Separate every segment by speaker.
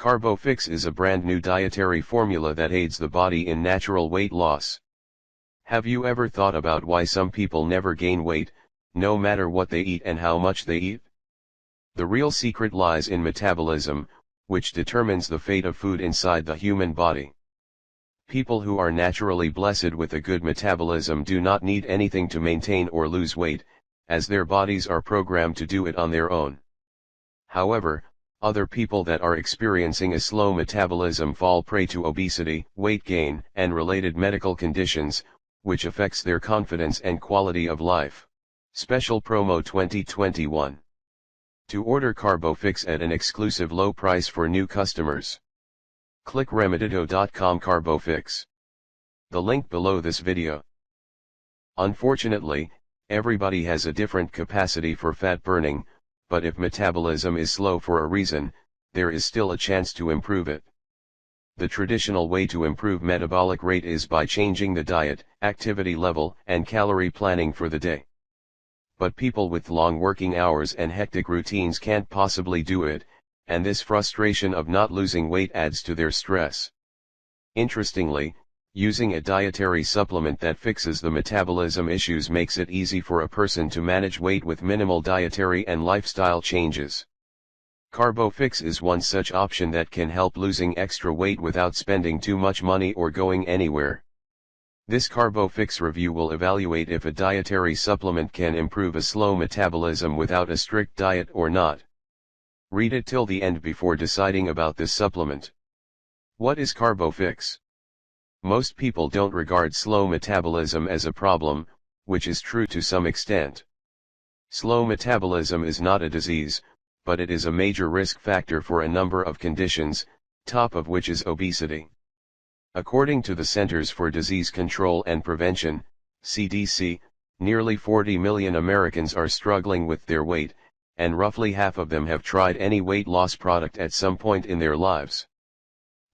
Speaker 1: CarboFix is a brand new dietary formula that aids the body in natural weight loss. Have you ever thought about why some people never gain weight, no matter what they eat and how much they eat? The real secret lies in metabolism, which determines the fate of food inside the human body. People who are naturally blessed with a good metabolism do not need anything to maintain or lose weight, as their bodies are programmed to do it on their own. However, other people that are experiencing a slow metabolism fall prey to obesity, weight gain, and related medical conditions, which affects their confidence and quality of life. Special Promo 2021. To order CarboFix at an exclusive low price for new customers, click remedito.com CarboFix. The link below this video. Unfortunately, everybody has a different capacity for fat burning, but if metabolism is slow for a reason, there is still a chance to improve it. The traditional way to improve metabolic rate is by changing the diet, activity level, and calorie planning for the day. But people with long working hours and hectic routines can't possibly do it, and this frustration of not losing weight adds to their stress. Interestingly, using a dietary supplement that fixes the metabolism issues makes it easy for a person to manage weight with minimal dietary and lifestyle changes. CarboFix is one such option that can help losing extra weight without spending too much money or going anywhere. This CarboFix review will evaluate if a dietary supplement can improve a slow metabolism without a strict diet or not. Read it till the end before deciding about this supplement. What is CarboFix? Most people don't regard slow metabolism as a problem, which is true to some extent. Slow metabolism is not a disease, but it is a major risk factor for a number of conditions, top of which is obesity. According to the Centers for Disease Control and Prevention, CDC, nearly 40 million Americans are struggling with their weight, and roughly half of them have tried any weight loss product at some point in their lives.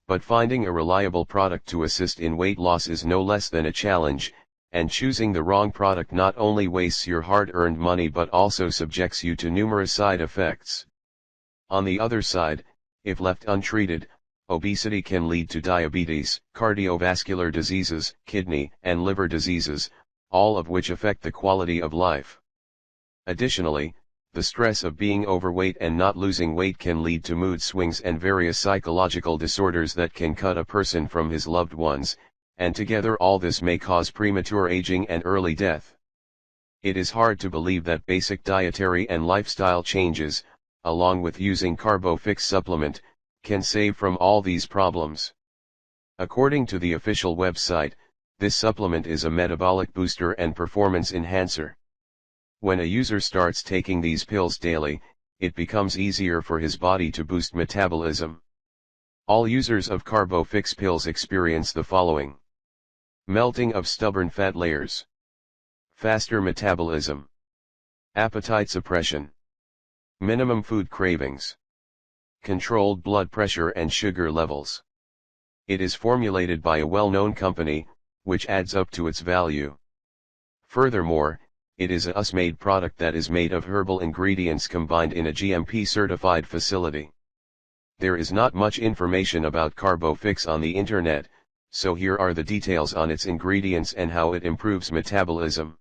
Speaker 1: But finding a reliable product to assist in weight loss is no less than a challenge, and choosing the wrong product not only wastes your hard-earned money but also subjects you to numerous side effects. On the other side, if left untreated, obesity can lead to diabetes, cardiovascular diseases, kidney and liver diseases, all of which affect the quality of life. Additionally, the stress of being overweight and not losing weight can lead to mood swings and various psychological disorders that can cut a person from his loved ones, and together all this may cause premature aging and early death. It is hard to believe that basic dietary and lifestyle changes, along with using CarboFix supplement, can save from all these problems. According to the official website, this supplement is a metabolic booster and performance enhancer. When a user starts taking these pills daily, it becomes easier for his body to boost metabolism. All users of CarboFix pills experience the following: melting of stubborn fat layers, faster metabolism, appetite suppression, minimum food cravings, controlled blood pressure and sugar levels. It is formulated by a well-known company, which adds up to its value. Furthermore, it is a US-made product that is made of herbal ingredients combined in a GMP-certified facility. There is not much information about CarboFix on the internet, so here are the details on its ingredients and how it improves metabolism.